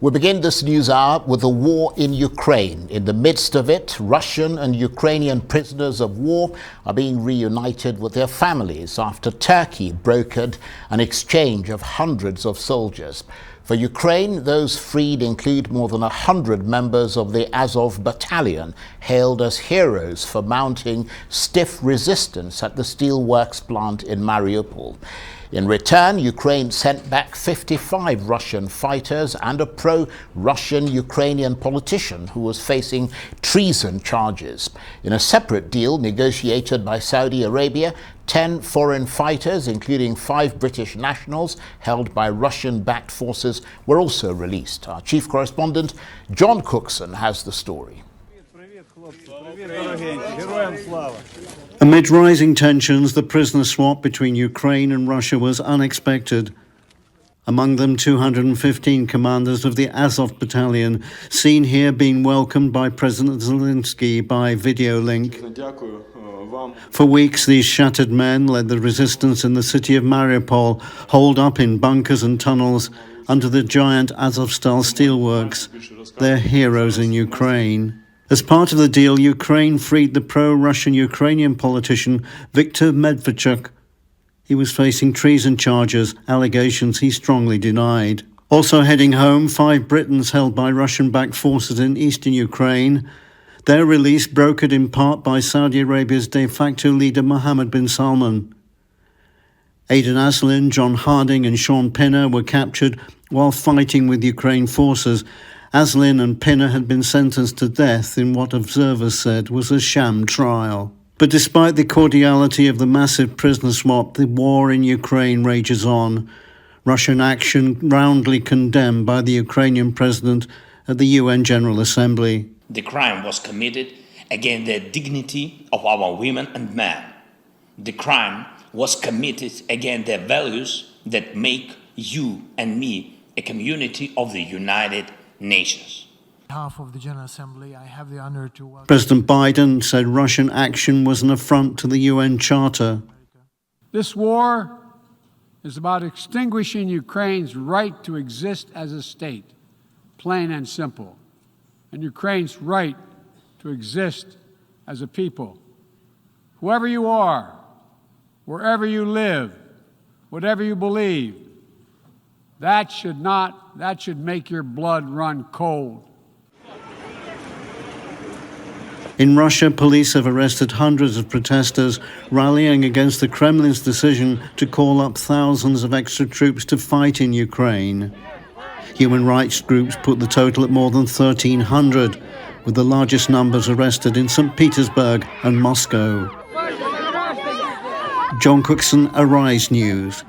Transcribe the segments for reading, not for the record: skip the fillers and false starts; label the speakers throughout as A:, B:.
A: We begin this news hour with the war in Ukraine. In the midst of it, Russian and Ukrainian prisoners of war are being reunited with their families after Turkey brokered an exchange of hundreds of soldiers. For Ukraine, those freed include more than 100 members of the Azov battalion, hailed as heroes for mounting stiff resistance at the steelworks plant in Mariupol. In return, Ukraine sent back 55 Russian fighters and a pro-Russian Ukrainian politician who was facing treason charges. In a separate deal negotiated by Saudi Arabia, 10 foreign fighters, including 5 British nationals held by Russian-backed forces, were also released. Our chief correspondent, John Cookson, has the story.
B: Amid rising tensions, the prisoner swap between Ukraine and Russia was unexpected. Among them, 215 commanders of the Azov battalion, seen here being welcomed by President Zelensky by video link. For weeks, these shattered men led the resistance in the city of Mariupol, holed up in bunkers and tunnels under the giant Azovstal steelworks. They're heroes in Ukraine. As part of the deal, Ukraine freed the pro-Russian Ukrainian politician Viktor Medvedchuk. He was facing treason charges, allegations he strongly denied. Also heading home, 5 Britons held by Russian-backed forces in eastern Ukraine. Their release brokered in part by Saudi Arabia's de facto leader Mohammed bin Salman. Aidan Aslin, John Harding and Sean Pinner were captured while fighting with Ukraine forces. Aslin and Pinner had been sentenced to death in what observers said was a sham trial. But despite the cordiality of the massive prisoner swap, the war in Ukraine rages on. Russian action roundly condemned by the Ukrainian president at the UN General Assembly.
C: The crime was committed against the dignity of our women and men. The crime was committed against the values that make you and me a community of the United Nations.
D: On behalf of the General Assembly, I have the honor to welcome
B: President Biden said Russian action was an affront to the UN Charter.
E: This war is about extinguishing Ukraine's right to exist as a state, plain and simple, and Ukraine's right to exist as a people. Whoever you are, wherever you live, whatever you believe, that should make your blood run cold.
B: In Russia, police have arrested hundreds of protesters rallying against the Kremlin's decision to call up thousands of extra troops to fight in Ukraine. Human rights groups put the total at more than 1,300, with the largest numbers arrested in St. Petersburg and Moscow. John Cookson, Arise News.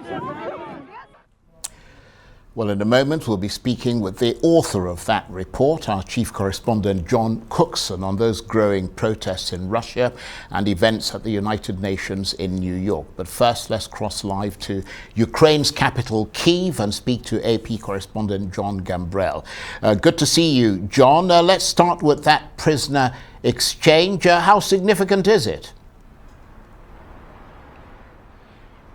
A: Well, in a moment, we'll be speaking with the author of that report, our chief correspondent, John Cookson, on those growing protests in Russia and events at the United Nations in New York. But first, let's cross live to Ukraine's capital, Kyiv, and speak to AP correspondent John Gambrell. Good to see you, John. Let's start with that prisoner exchange. How significant is it?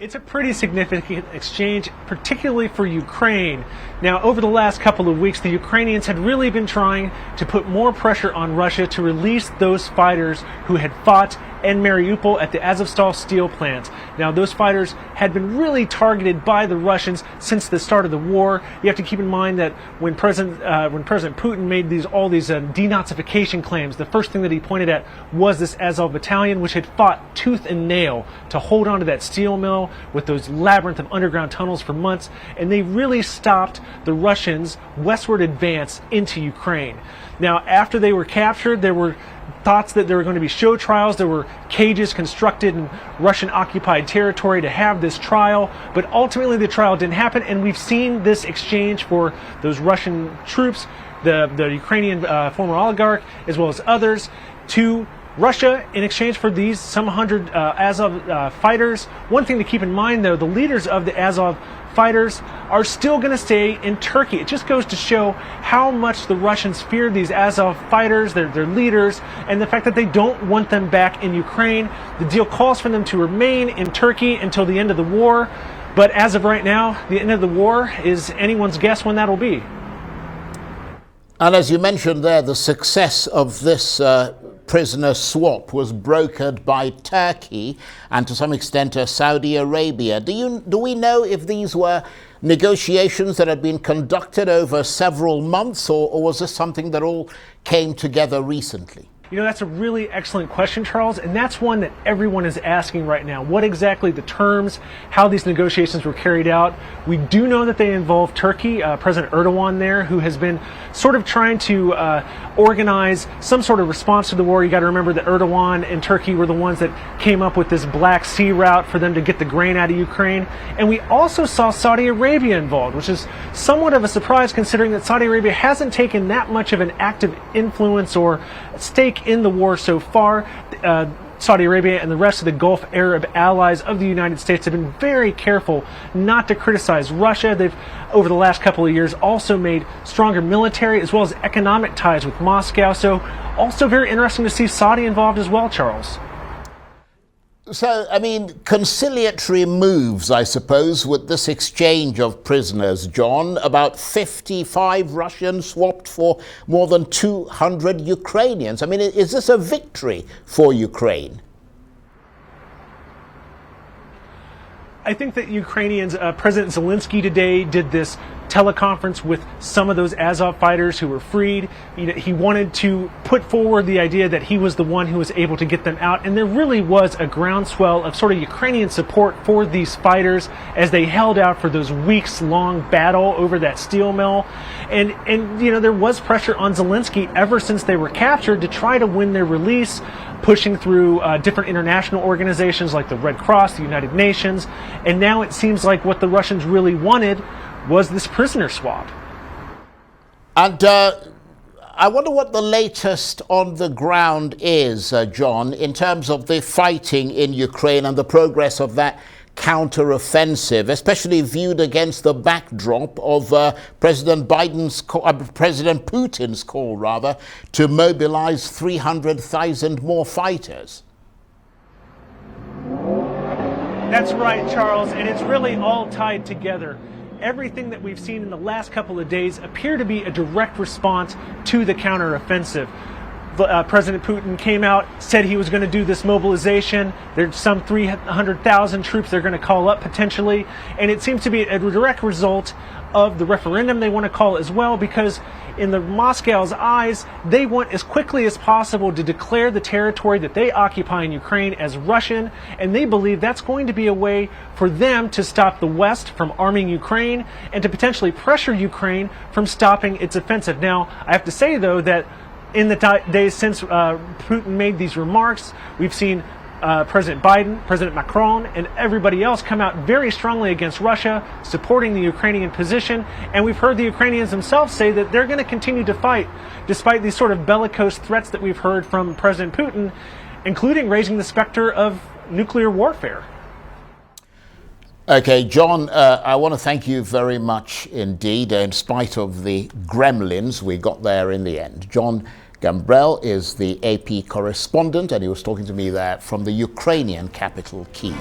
F: It's a pretty significant exchange, particularly for Ukraine. Now, over the last couple of weeks, the Ukrainians had really been trying to put more pressure on Russia to release those fighters who had fought in Mariupol at the Azovstal steel plant. Now, those fighters had been really targeted by the Russians since the start of the war. You have to keep in mind that when President Putin made all these denazification claims, the first thing that he pointed at was this Azov battalion, which had fought tooth and nail to hold on to that steel mill with those labyrinth of underground tunnels for months, and they really stopped the Russians' westward advance into Ukraine. Now, after they were captured, there were thoughts that there were going to be show trials. There were cages constructed in Russian-occupied territory to have this trial, but ultimately the trial didn't happen, and we've seen this exchange for those Russian troops, the Ukrainian former oligarch, as well as others, to Russia in exchange for these some 100 Azov fighters. One thing to keep in mind, though, the leaders of the Azov fighters are still going to stay in Turkey. It just goes to show how much the Russians fear these Azov fighters, their leaders, and the fact that they don't want them back in Ukraine. The deal calls for them to remain in Turkey until the end of the war, but as of right now, the end of the war is anyone's guess when that'll be.
A: And as you mentioned there, the success of this prisoner swap was brokered by Turkey and to some extent Saudi Arabia. Do we know if these were negotiations that had been conducted over several months, or was this something that all came together recently?
F: You know, that's a really excellent question, Charles, and that's one that everyone is asking right now. What exactly the terms, how these negotiations were carried out? We do know that they involve Turkey, President Erdogan there, who has been sort of trying to organize some sort of response to the war. You got to remember that Erdogan and Turkey were the ones that came up with this Black Sea route for them to get the grain out of Ukraine. And we also saw Saudi Arabia involved, which is somewhat of a surprise considering that Saudi Arabia hasn't taken that much of an active influence or stake in the war so far. Saudi Arabia and the rest of the Gulf Arab allies of the United States have been very careful not to criticize Russia. They've, over the last couple of years, also made stronger military as well as economic ties with Moscow. So also very interesting to see Saudi involved as well, Charles.
A: So, I mean, conciliatory moves, I suppose, with this exchange of prisoners, John. About 55 Russians swapped for more than 200 Ukrainians. I mean, is this a victory for Ukraine?
F: I think that Ukrainians, President Zelensky today did this teleconference with some of those Azov fighters who were freed. You know, he wanted to put forward the idea that he was the one who was able to get them out, and there really was a groundswell of sort of Ukrainian support for these fighters as they held out for those weeks-long battle over that steel mill. And you know, there was pressure on Zelensky ever since they were captured to try to win their release, pushing through different international organizations like the Red Cross, the United Nations, and now it seems like what the Russians really wanted was this prisoner swap.
A: And I wonder what the latest on the ground is, John, in terms of the fighting in Ukraine and the progress of that counter-offensive, especially viewed against the backdrop of President Putin's call, rather, to mobilize 300,000 more fighters.
F: That's right, Charles, and it's really all tied together. Everything that we've seen in the last couple of days appear to be a direct response to the counteroffensive. President Putin came out, said he was going to do this mobilization. There's some 300,000 troops they're going to call up potentially, and it seems to be a direct result of the referendum they want to call as well, because in the Moscow's eyes, they want as quickly as possible to declare the territory that they occupy in Ukraine as Russian, and they believe that's going to be a way for them to stop the West from arming Ukraine and to potentially pressure Ukraine from stopping its offensive. Now, I have to say, though, that in the days since Putin made these remarks, we've seen President Biden, President Macron, and everybody else come out very strongly against Russia, supporting the Ukrainian position. And we've heard the Ukrainians themselves say that they're going to continue to fight, despite these sort of bellicose threats that we've heard from President Putin, including raising the specter of nuclear warfare.
A: Okay, John, I want to thank you very much indeed. In spite of the gremlins, we got there in the end. John Gambrell is the AP correspondent, and he was talking to me there from the Ukrainian capital, Kyiv.